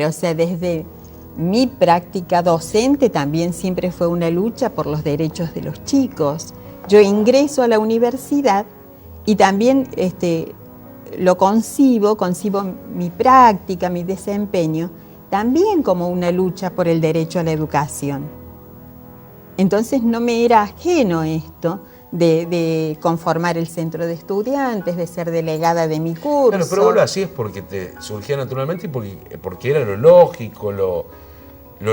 O sea, desde mi práctica docente también siempre fue una lucha por los derechos de los chicos. Yo ingreso a la universidad y también lo concibo mi práctica, mi desempeño, también como una lucha por el derecho a la educación. Entonces no me era ajeno esto de conformar el centro de estudiantes, de ser delegada de mi curso. Claro, pero vos lo hacías porque te surgía naturalmente y porque era lo lógico, lo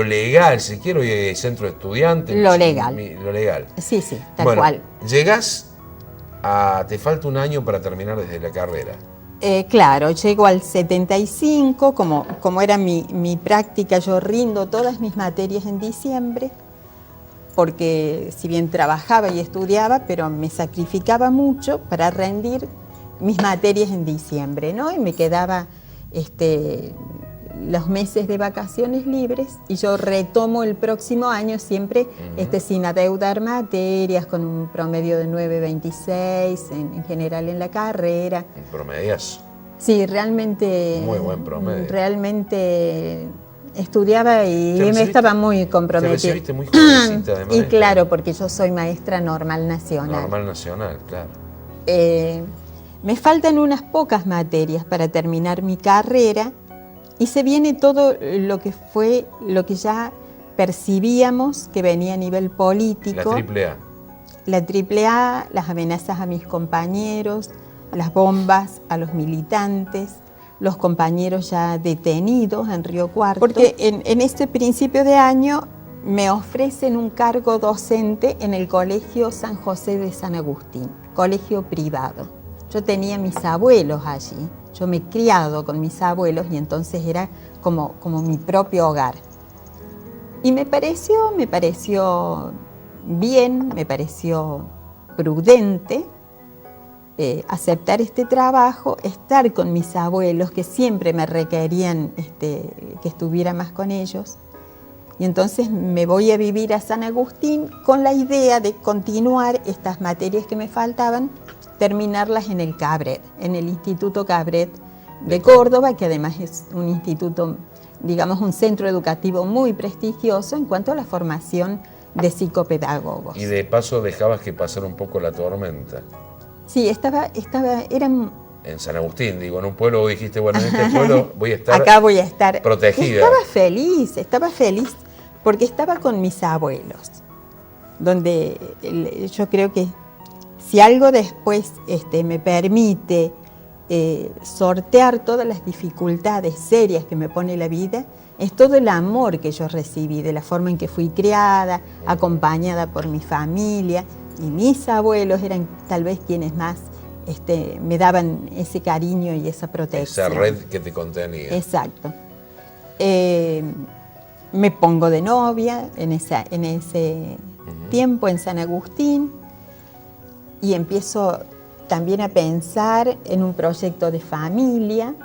legal, si quiero, y el centro de estudiantes. Lo legal. Lo legal. Sí, tal cual. Llegás te falta un año para terminar desde la carrera. Claro, llego al 75, como era mi práctica, yo rindo todas mis materias en diciembre, porque si bien trabajaba y estudiaba, pero me sacrificaba mucho para rendir mis materias en diciembre, ¿no? Y me quedaba los meses de vacaciones libres y yo retomo el próximo año siempre sin adeudar materias, con un promedio de 9.26 en general en la carrera. ¿Promedias? Sí, realmente. Muy buen promedio. Realmente estudiaba y me estaba muy comprometida. Te recibiste muy jovencita de maestra. Y claro, porque yo soy maestra normal nacional. Normal nacional, claro. Me faltan unas pocas materias para terminar mi carrera y se viene todo lo que ya percibíamos que venía a nivel político. La AAA, las amenazas a mis compañeros, las bombas a los militantes, los compañeros ya detenidos en Río Cuarto. Porque en este principio de año me ofrecen un cargo docente en el Colegio San José de San Agustín, colegio privado. Yo tenía mis abuelos allí, yo me he criado con mis abuelos y entonces era como mi propio hogar. Y me pareció bien, me pareció prudente aceptar este trabajo, estar con mis abuelos que siempre me requerían que estuviera más con ellos. Y entonces me voy a vivir a San Agustín con la idea de continuar estas materias que me faltaban, terminarlas en el Cabret, en el Instituto Cabret de Córdoba, que además es un instituto, digamos, un centro educativo muy prestigioso en cuanto a la formación de psicopedagogos. Y de paso dejabas que pasara un poco la tormenta. Sí, eran... En San Agustín, digo, en un pueblo vos dijiste, bueno, en este pueblo voy a estar acá voy a estar protegida. Estaba feliz porque estaba con mis abuelos, donde yo creo que si algo después me permite sortear todas las dificultades serias que me pone la vida, es todo el amor que yo recibí, de la forma en que fui criada, acompañada por mi familia, y mis abuelos eran tal vez quienes más me daban ese cariño y esa protección. Esa red que te contenía. Exacto. Me pongo de novia en ese tiempo en San Agustín y empiezo también a pensar en un proyecto de familia.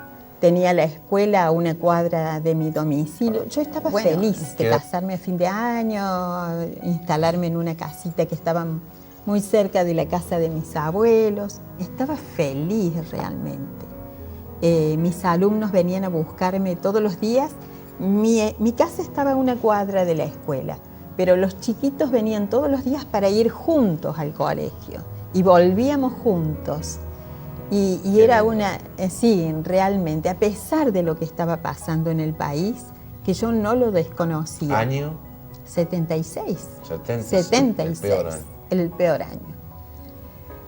Tenía la escuela a una cuadra de mi domicilio. Yo estaba feliz de casarme a fin de año, instalarme en una casita que estaba muy cerca de la casa de mis abuelos. Estaba feliz realmente. Mis alumnos venían a buscarme todos los días. Mi casa estaba a una cuadra de la escuela, pero los chiquitos venían todos los días para ir juntos al colegio y volvíamos juntos. Y era sí, realmente, a pesar de lo que estaba pasando en el país, que yo no lo desconocía. ¿Año? 76. 76. El peor año.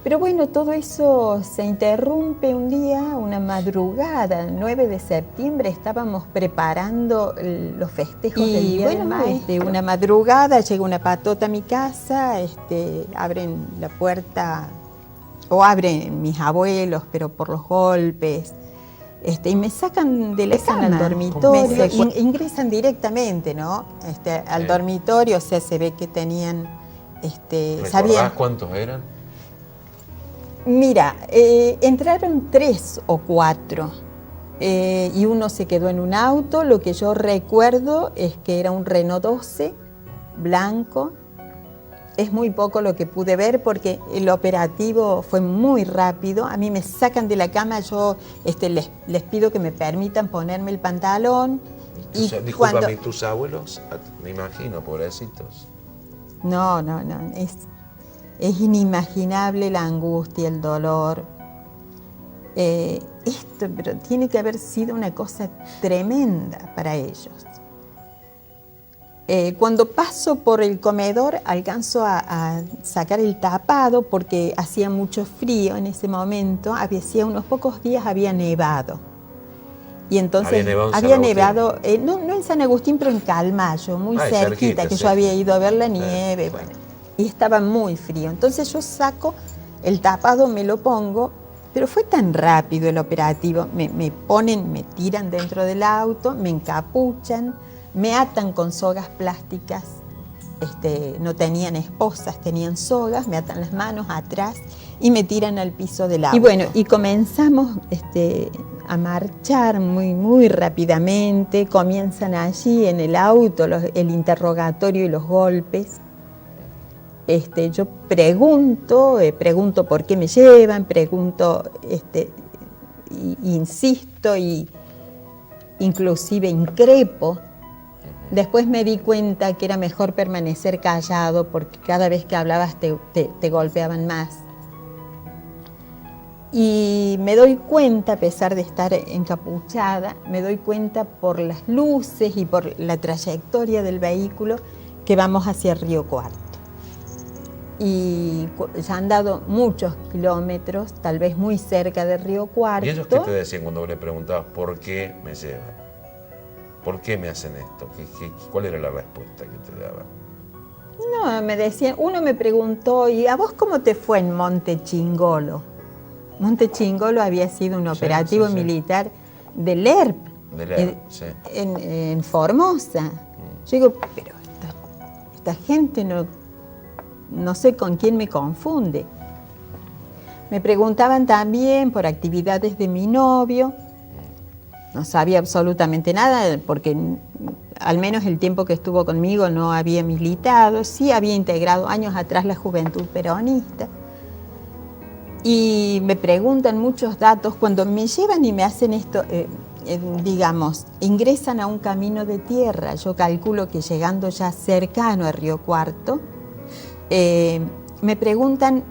Pero bueno, todo eso se interrumpe un día, una madrugada, 9 de septiembre, estábamos preparando los festejos del Día del Maestro. Una madrugada llega una patota a mi casa, abren la puerta, o abren mis abuelos, pero por los golpes, y me sacan de la cama al dormitorio, ingresan directamente, ¿no? Al dormitorio, o sea, se ve que tenían... ¿Recordás cuántos eran? Mira, entraron 3 o 4 y uno se quedó en un auto. Lo que yo recuerdo es que era un Renault 12 blanco. Es muy poco lo que pude ver porque el operativo fue muy rápido. A mí me sacan de la cama, yo les pido que me permitan ponerme el pantalón Discúlpame, ¿tus abuelos? Me imagino, pobrecitos. No, es inimaginable la angustia, el dolor. Pero tiene que haber sido una cosa tremenda para ellos. Cuando paso por el comedor alcanzo a sacar el tapado porque hacía mucho frío en ese momento. Hacía unos pocos días había nevado. Y entonces había nevado, no en San Agustín, pero en Calmayo, muy cerquita, que yo había ido a ver la nieve, bueno, y estaba muy frío. Entonces yo saco el tapado, me lo pongo, pero fue tan rápido el operativo, me tiran dentro del auto, me encapuchan, me atan con sogas plásticas, no tenían esposas, tenían sogas, me atan las manos atrás y me tiran al piso del auto. Y bueno, y comenzamos a marchar muy rápidamente. Comienzan allí en el auto el interrogatorio y los golpes. Yo pregunto por qué me llevan, insisto y inclusive increpo. Después me di cuenta que era mejor permanecer callado porque cada vez que hablabas te golpeaban más. Y me doy cuenta, a pesar de estar encapuchada, me doy cuenta por las luces y por la trayectoria del vehículo que vamos hacia Río Cuarto. Y ya han dado muchos kilómetros, tal vez muy cerca de Río Cuarto. ¿Y ellos qué te decían cuando le preguntabas por qué me llevan? ¿Por qué me hacen esto? ¿Cuál era la respuesta que te daban? No, me decían, uno me preguntó, ¿y a vos cómo te fue en Monte Chingolo? Monte Chingolo había sido un operativo militar del ERP, en Formosa. Yo digo, pero esta gente no sé con quién me confunde. Me preguntaban también por actividades de mi novio. No sabía absolutamente nada porque al menos el tiempo que estuvo conmigo no había militado. Sí había integrado años atrás la Juventud Peronista. Y me preguntan muchos datos. Cuando me llevan y me hacen esto, digamos, ingresan a un camino de tierra. Yo calculo que llegando ya cercano a Río Cuarto, me preguntan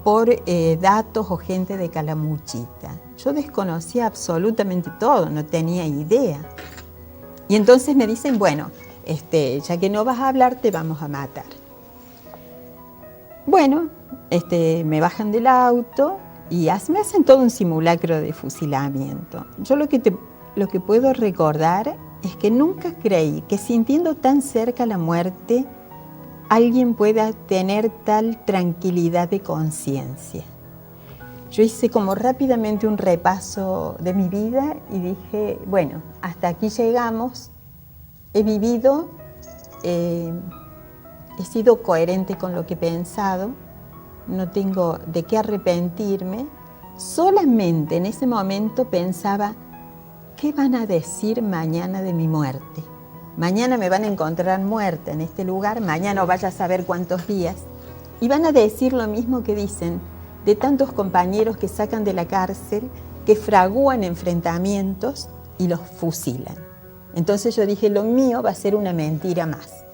por datos o gente de Calamuchita. Yo desconocía absolutamente todo, no tenía idea. Y entonces me dicen, bueno, ya que no vas a hablar, te vamos a matar. Bueno, me bajan del auto y me hacen todo un simulacro de fusilamiento. Yo lo que puedo recordar es que nunca creí que sintiendo tan cerca la muerte, alguien pueda tener tal tranquilidad de conciencia. Yo hice como rápidamente un repaso de mi vida y dije, bueno, hasta aquí llegamos, he vivido, he sido coherente con lo que he pensado, no tengo de qué arrepentirme. Solamente en ese momento pensaba, ¿qué van a decir mañana de mi muerte? Mañana me van a encontrar muerta en este lugar, mañana vaya a saber cuántos días, y van a decir lo mismo que dicen de tantos compañeros que sacan de la cárcel, que fragúan enfrentamientos y los fusilan. Entonces yo dije, lo mío va a ser una mentira más.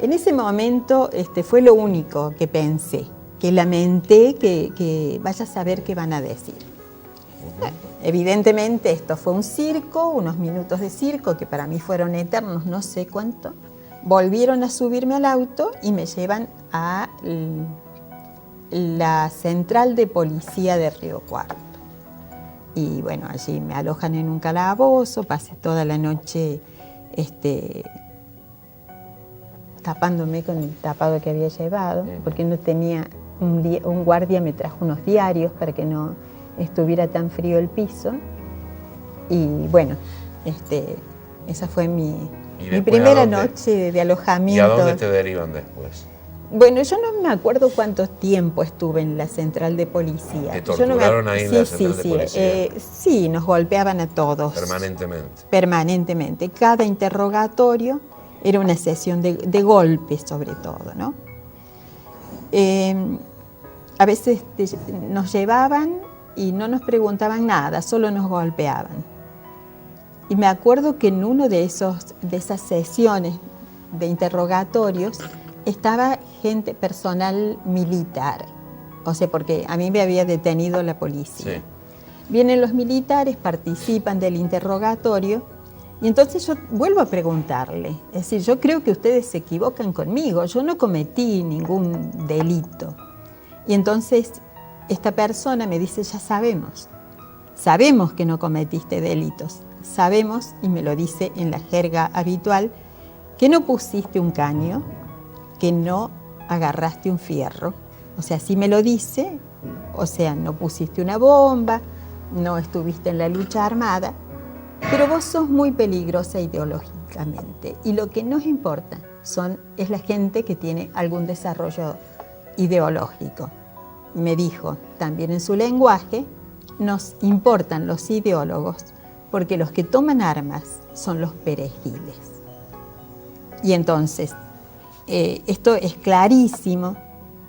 En ese momento fue lo único que pensé, que lamenté que vaya a saber qué van a decir. Bueno, evidentemente esto fue un circo, unos minutos de circo que para mí fueron eternos, no sé cuánto. Volvieron a subirme al auto y me llevan a la central de policía de Río Cuarto. Y bueno, allí me alojan en un calabozo, pasé toda la noche tapándome con el tapado que había llevado, porque no tenía un guardia me trajo unos diarios para que no estuviera tan frío el piso. Y bueno, esa fue mi primera noche de alojamiento. ¿Y a dónde te derivan después? Bueno, yo no me acuerdo cuánto tiempo estuve en la central de policía. ¿Te torturaron ahí en la central de policía? Sí, nos golpeaban a todos. ¿Permanentemente? Permanentemente. Cada interrogatorio era una sesión de golpes sobre todo, ¿no? A veces nos llevaban y no nos preguntaban nada, solo nos golpeaban. Y me acuerdo que en uno de esas sesiones de interrogatorios estaba gente, personal militar. O sea, porque a mí me había detenido la policía. Sí. Vienen los militares, participan del interrogatorio y entonces yo vuelvo a preguntarle. Es decir, yo creo que ustedes se equivocan conmigo, yo no cometí ningún delito. Y entonces esta persona me dice, ya sabemos que no cometiste delitos, sabemos, y me lo dice en la jerga habitual, que no pusiste un caño, que no agarraste un fierro. O sea, así me lo dice, o sea, no pusiste una bomba, no estuviste en la lucha armada, pero vos sos muy peligrosa ideológicamente. Y lo que nos importa es la gente que tiene algún desarrollo ideológico. Me dijo también en su lenguaje, nos importan los ideólogos porque los que toman armas son los perejiles. Y entonces, esto es clarísimo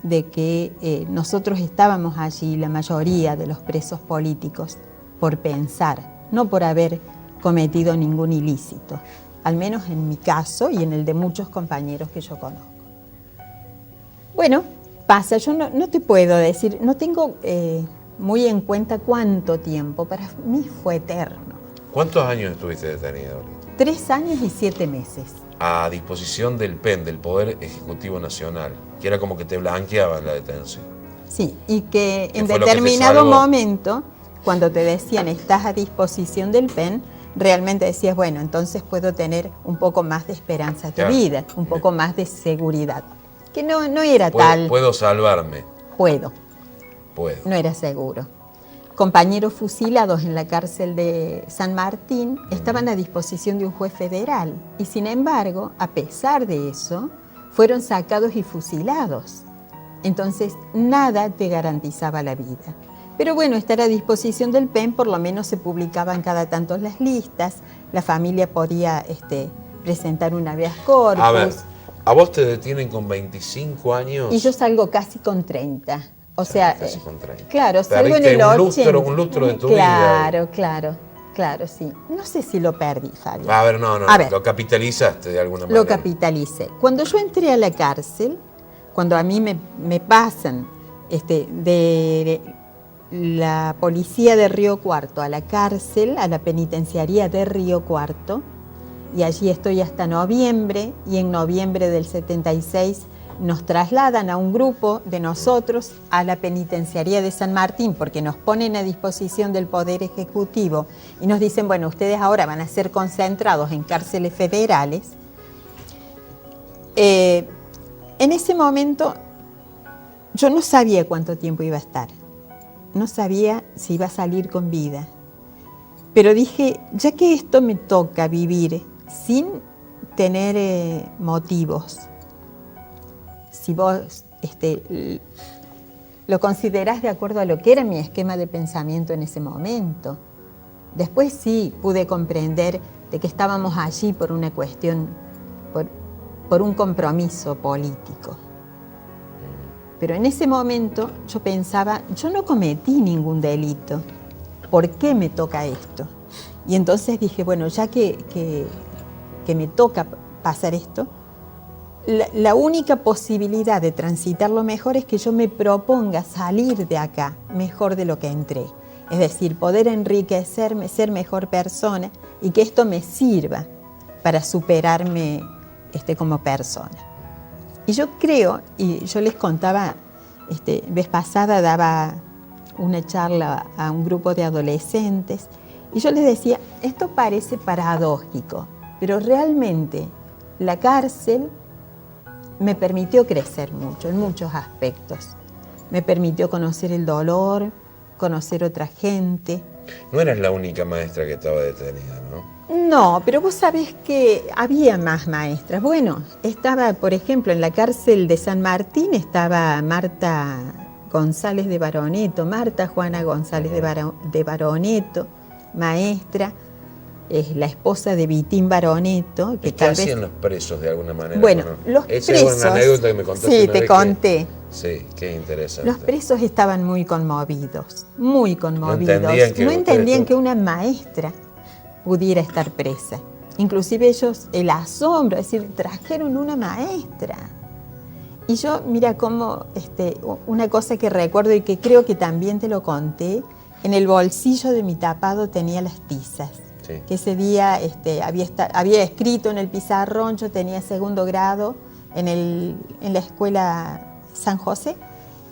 de que nosotros estábamos allí, la mayoría de los presos políticos, por pensar, no por haber cometido ningún ilícito, al menos en mi caso y en el de muchos compañeros que yo conozco. Bueno, pasa, yo no te puedo decir, no tengo muy en cuenta cuánto tiempo, para mí fue eterno. ¿Cuántos años estuviste detenida, Olga? 3 años y 7 meses. A disposición del PEN, del Poder Ejecutivo Nacional, que era como que te blanqueaban la detención. Sí, y que en fue lo que te determinado salvó? momento, cuando te decían estás a disposición del PEN, realmente decías, bueno, entonces puedo tener un poco más de esperanza de Claro. vida, un poco más de seguridad. Que no era tal. Puedo salvarme. Puedo. Puedo. No era seguro. Compañeros fusilados en la cárcel de San Martín estaban a disposición de un juez federal y sin embargo, a pesar de eso, fueron sacados y fusilados. Entonces, nada te garantizaba la vida. Pero bueno, estar a disposición del PEN, por lo menos se publicaban cada tanto las listas, la familia podía presentar un habeas corpus. A ver, a vos te detienen con 25 años. Y yo salgo casi con 30. O sea, Casi con 30. claro, salgo en Perdiste el 80. un lustro de tu vida. Claro, sí. No sé si lo perdí, Fabio. A ver, no, A ver. lo capitalizaste de alguna manera. Lo capitalicé. Cuando yo entré a la cárcel, cuando a mí me pasan de la policía de Río Cuarto a la cárcel, a la penitenciaría de Río Cuarto, y allí estoy hasta noviembre, y en noviembre del 76 nos trasladan a un grupo de nosotros a la penitenciaría de San Martín, porque nos ponen a disposición del Poder Ejecutivo y nos dicen, bueno, ustedes ahora van a ser concentrados en cárceles federales. En ese momento yo no sabía cuánto tiempo iba a estar, no sabía si iba a salir con vida, pero dije, ya que esto me toca vivir sin tener motivos, si vos lo considerás de acuerdo a lo que era mi esquema de pensamiento en ese momento. Después sí pude comprender de que estábamos allí por una cuestión, por un compromiso político. Pero en ese momento yo pensaba, yo no cometí ningún delito, ¿por qué me toca esto? Y entonces dije, bueno, ya que me toca pasar esto, la única posibilidad de transitarlo mejor es que yo me proponga salir de acá mejor de lo que entré. Es decir, poder enriquecerme, ser mejor persona y que esto me sirva para superarme como persona. Y yo creo, y yo les contaba, vez pasada daba una charla a un grupo de adolescentes y yo les decía, esto parece paradójico, pero realmente la cárcel me permitió crecer mucho, en muchos aspectos. Me permitió conocer el dolor, conocer otra gente. No eras la única maestra que estaba detenida, ¿no? No, pero vos sabés que había más maestras. Bueno, estaba, por ejemplo, en la cárcel de San Martín estaba Marta González de Baroneto, Marta Juana González de Baroneto, maestra. Es la esposa de Vitín Baroneto. Que ¿Y qué hacían los presos de alguna manera? Bueno, los esa presos... es una anécdota que me contaste. Sí, una te vez conté. Sí, qué interesante. Los presos estaban muy conmovidos, muy conmovidos. No entendían que una maestra pudiera estar presa. Inclusive ellos, el asombro, es decir, trajeron una maestra. Y yo, mira cómo, una cosa que recuerdo y que creo que también te lo conté, en el bolsillo de mi tapado tenía las tizas. Sí. Que ese día había escrito en el pizarrón, yo tenía segundo grado en la escuela San José,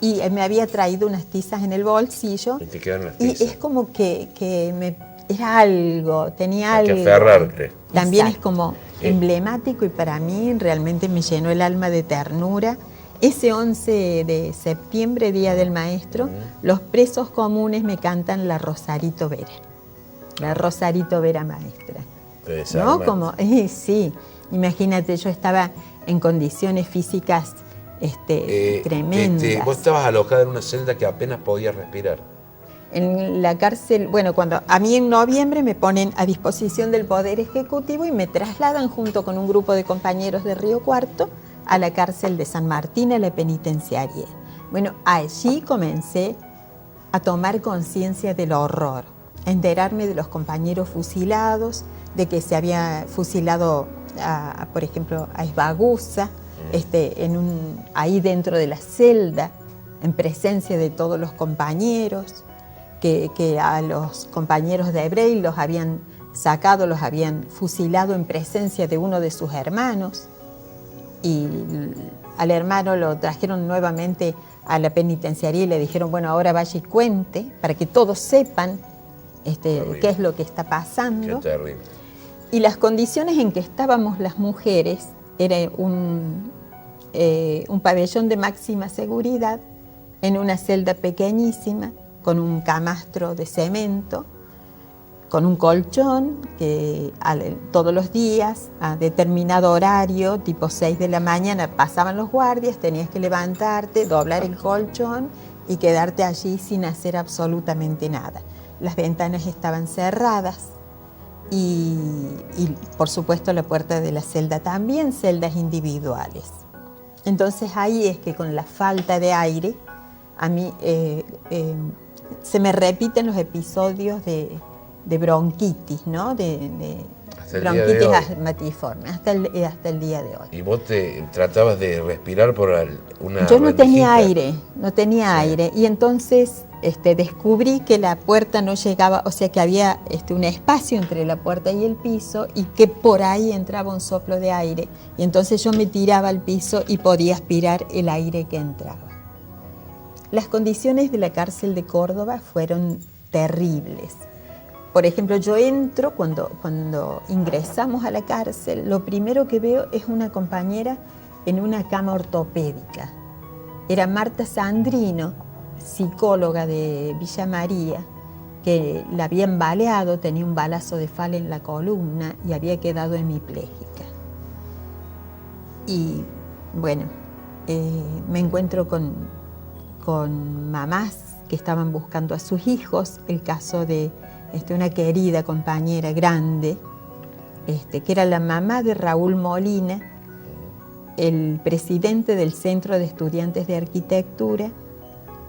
y me había traído unas tizas en el bolsillo. Y te quedan las Y tizas. es como que era algo, tenía Hay que algo. aferrarte. También Exacto. es como Sí. emblemático y para mí realmente me llenó el alma de ternura. Ese 11 de septiembre, Día del Maestro, los presos comunes me cantan la Rosarito Vera. La Rosarito Vera maestra. Te ¿No? desarmas. Como, sí, imagínate, yo estaba en condiciones físicas tremendas. Vos estabas alojada en una celda que apenas podías respirar. En la cárcel, bueno, cuando a mí en noviembre me ponen a disposición del Poder Ejecutivo y me trasladan junto con un grupo de compañeros de Río Cuarto a la cárcel de San Martín, a la penitenciaria. Bueno, allí comencé a tomar conciencia del horror, a enterarme de los compañeros fusilados, de que se había fusilado, por ejemplo, a Esbaguza, ahí dentro de la celda, en presencia de todos los compañeros, que a los compañeros de Hebrey los habían sacado, los habían fusilado en presencia de uno de sus hermanos, y al hermano lo trajeron nuevamente a la penitenciaría y le dijeron, bueno, ahora vaya y cuente para que todos sepan qué es lo que está pasando. Qué terrible. Y las condiciones en que estábamos las mujeres era un pabellón de máxima seguridad en una celda pequeñísima con un camastro de cemento, con un colchón que todos los días a determinado horario, tipo 6 de la mañana, pasaban los guardias, tenías que levantarte, doblar el colchón y quedarte allí sin hacer absolutamente nada. Las ventanas estaban cerradas y por supuesto la puerta de la celda también, celdas individuales. Entonces ahí es que con la falta de aire, a mí se me repiten los episodios de bronquitis, ¿no? De bronquitis asmatiforme, hasta el día de hoy. ¿Y vos te tratabas de respirar por una Yo no tenía rendijita? no tenía aire. Y entonces descubrí que la puerta no llegaba, o sea que había un espacio entre la puerta y el piso y que por ahí entraba un soplo de aire. Y entonces yo me tiraba al piso y podía aspirar el aire que entraba. Las condiciones de la cárcel de Córdoba fueron terribles. Por ejemplo, yo entro, cuando ingresamos a la cárcel, lo primero que veo es una compañera en una cama ortopédica. Era Marta Sandrino, psicóloga de Villa María, que la habían baleado, tenía un balazo de fal en la columna y había quedado hemipléjica. Y bueno, me encuentro con mamás que estaban buscando a sus hijos, el caso de una querida compañera grande, que era la mamá de Raúl Molina, el presidente del Centro de Estudiantes de Arquitectura,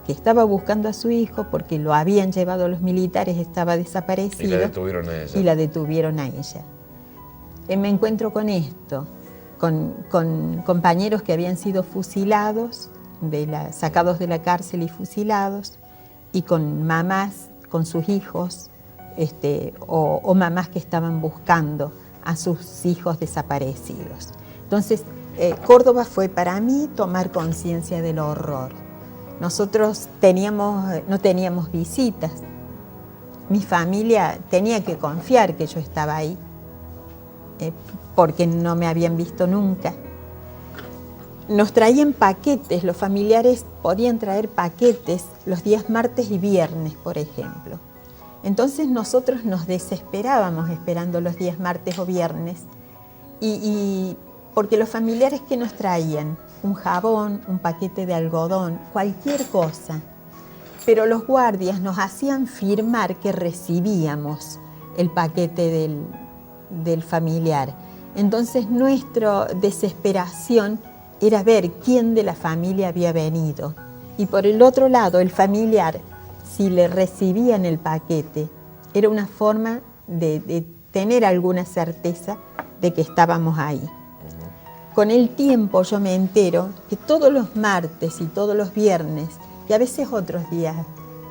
que estaba buscando a su hijo porque lo habían llevado a los militares, estaba desaparecido. Y la detuvieron a ella. Y la detuvieron a ella. Me encuentro con esto, con compañeros que habían sido fusilados, sacados de la cárcel y fusilados, y con mamás, con sus hijos, o mamás que estaban buscando a sus hijos desaparecidos. Entonces, Córdoba fue para mí tomar conciencia del horror. Nosotros no teníamos visitas. Mi familia tenía que confiar que yo estaba ahí, porque no me habían visto nunca. Nos traían paquetes, los familiares podían traer paquetes los días martes y viernes, por ejemplo. Entonces nosotros nos desesperábamos esperando los días martes o viernes, y porque los familiares que nos traían, un jabón, un paquete de algodón, cualquier cosa, pero los guardias nos hacían firmar que recibíamos el paquete del familiar. Entonces nuestra desesperación era ver quién de la familia había venido. Y por el otro lado, el familiar, si le recibían el paquete, era una forma de tener alguna certeza de que estábamos ahí. Con el tiempo yo me entero que todos los martes y todos los viernes, y a veces otros días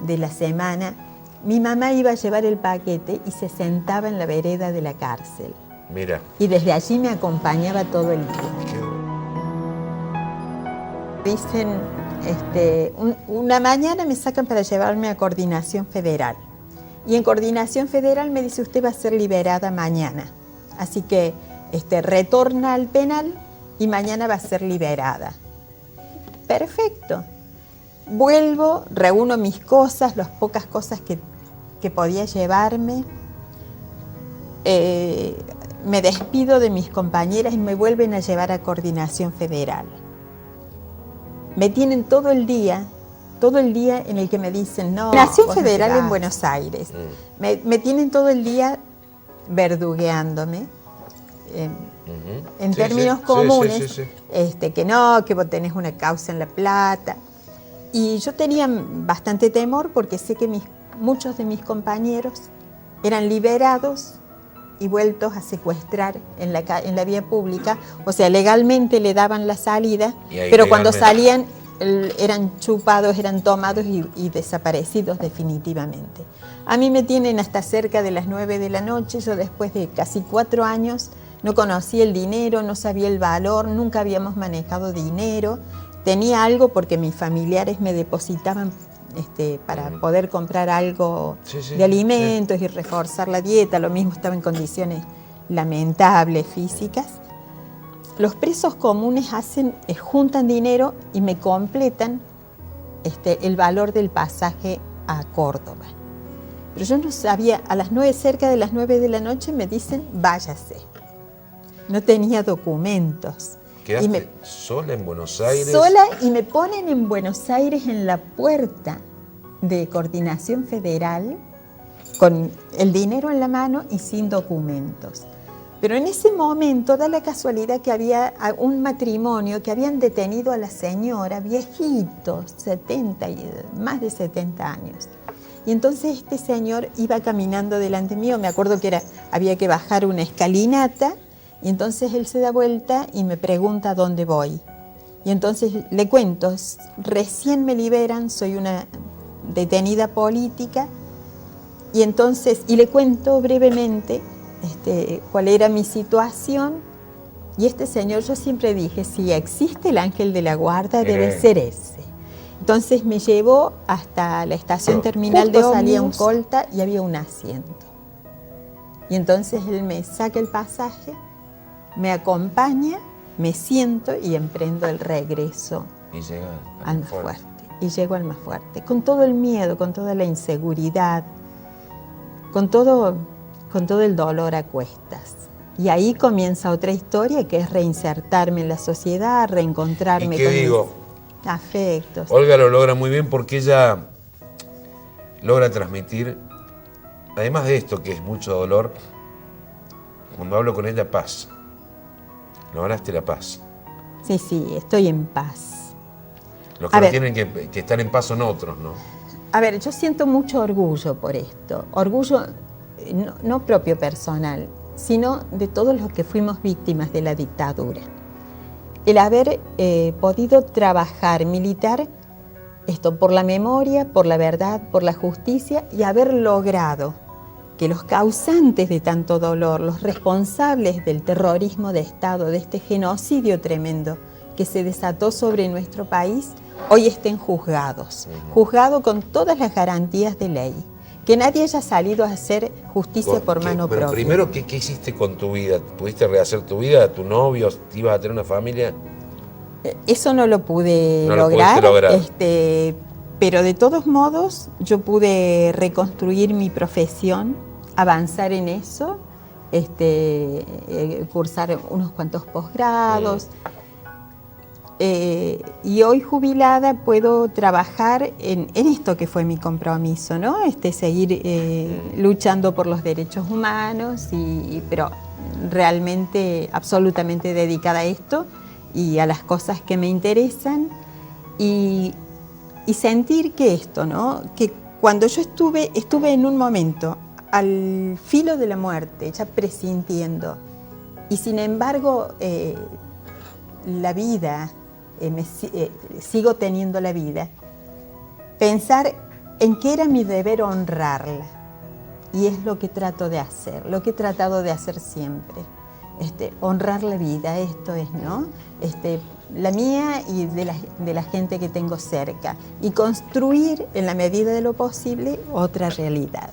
de la semana, mi mamá iba a llevar el paquete y se sentaba en la vereda de la cárcel. Mira. Y desde allí me acompañaba todo el día. Dicen, una mañana me sacan para llevarme a Coordinación Federal. Y en Coordinación Federal me dice, usted va a ser liberada mañana. Así que retorna al penal y mañana va a ser liberada. Perfecto. Vuelvo, reúno mis cosas, las pocas cosas que podía llevarme. Me despido de mis compañeras y me vuelven a llevar a Coordinación Federal. Me tienen todo el día en el que me dicen, no, Coordinación Federal en Buenos Aires. Me tienen todo el día verdugueándome. En términos comunes, que no, que vos tenés una causa en La Plata. Y yo tenía bastante temor porque sé que muchos de mis compañeros eran liberados y vueltos a secuestrar en la vía pública. O sea, legalmente le daban la salida, pero cuando salían eran chupados, eran tomados y desaparecidos definitivamente. A mí me tienen hasta cerca de las 9 de la noche. Yo después de casi 4 años no conocía el dinero, no sabía el valor, nunca habíamos manejado dinero. Tenía algo porque mis familiares me depositaban para poder comprar algo de alimentos y reforzar la dieta. Lo mismo, estaba en condiciones lamentables físicas. Los presos comunes juntan dinero y me completan el valor del pasaje a Córdoba. Pero yo no sabía, cerca de las 9 de la noche me dicen, váyase. No tenía documentos. ¿Quedaste sola en Buenos Aires? Sola, y me ponen en Buenos Aires en la puerta de Coordinación Federal con el dinero en la mano y sin documentos. Pero en ese momento da la casualidad que había un matrimonio que habían detenido a la señora, viejitos, más de 70 años. Y entonces este señor iba caminando delante mío, me acuerdo que había que bajar una escalinata, y entonces él se da vuelta y me pregunta dónde voy. Y entonces le cuento, recién me liberan, soy una detenida política, y le cuento brevemente cuál era mi situación. Y este señor, yo siempre dije, si existe el ángel de la guarda, debe ser ese. Entonces me llevó hasta la estación terminal de ómnibus, salía un colta y había un asiento. Y entonces él me saca el pasaje, me acompaña, me siento y emprendo el regreso al más fuerte. Y llego al más fuerte, con todo el miedo, con toda la inseguridad, con todo el dolor a cuestas. Y ahí comienza otra historia, que es reinsertarme en la sociedad, reencontrarme con mis afectos. Olga lo logra muy bien porque ella logra transmitir, además de esto que es mucho dolor, cuando hablo con ella, paz. Lograste la paz. Sí, estoy en paz. Los que no tienen que estar en paz son otros, ¿no? A ver, yo siento mucho orgullo por esto. Orgullo no propio personal, sino de todos los que fuimos víctimas de la dictadura. El haber podido trabajar, militar, por la memoria, por la verdad, por la justicia, y haber logrado que los causantes de tanto dolor, los responsables del terrorismo de Estado, de este genocidio tremendo que se desató sobre nuestro país, hoy estén juzgados con todas las garantías de ley. Que nadie haya salido a hacer justicia por mano propia. Pero primero, ¿qué hiciste con tu vida? ¿Pudiste rehacer tu vida? ¿Tu novio? ¿Ibas a tener una familia? Eso no lo pude lograr. Pero de todos modos, yo pude reconstruir mi profesión, avanzar en eso, cursar unos cuantos posgrados. Y hoy jubilada puedo trabajar en esto que fue mi compromiso, ¿no? Seguir luchando por los derechos humanos, pero realmente absolutamente dedicada a esto y a las cosas que me interesan, y sentir que esto, ¿no? Que cuando yo estuve en un momento al filo de la muerte, ya presintiendo. Y sin embargo, la vida, sigo teniendo la vida. Pensar en que era mi deber honrarla. Y es lo que trato de hacer, lo que he tratado de hacer siempre. Honrar la vida, esto es, ¿no? La mía y de la gente que tengo cerca. Y construir, en la medida de lo posible, otra realidad.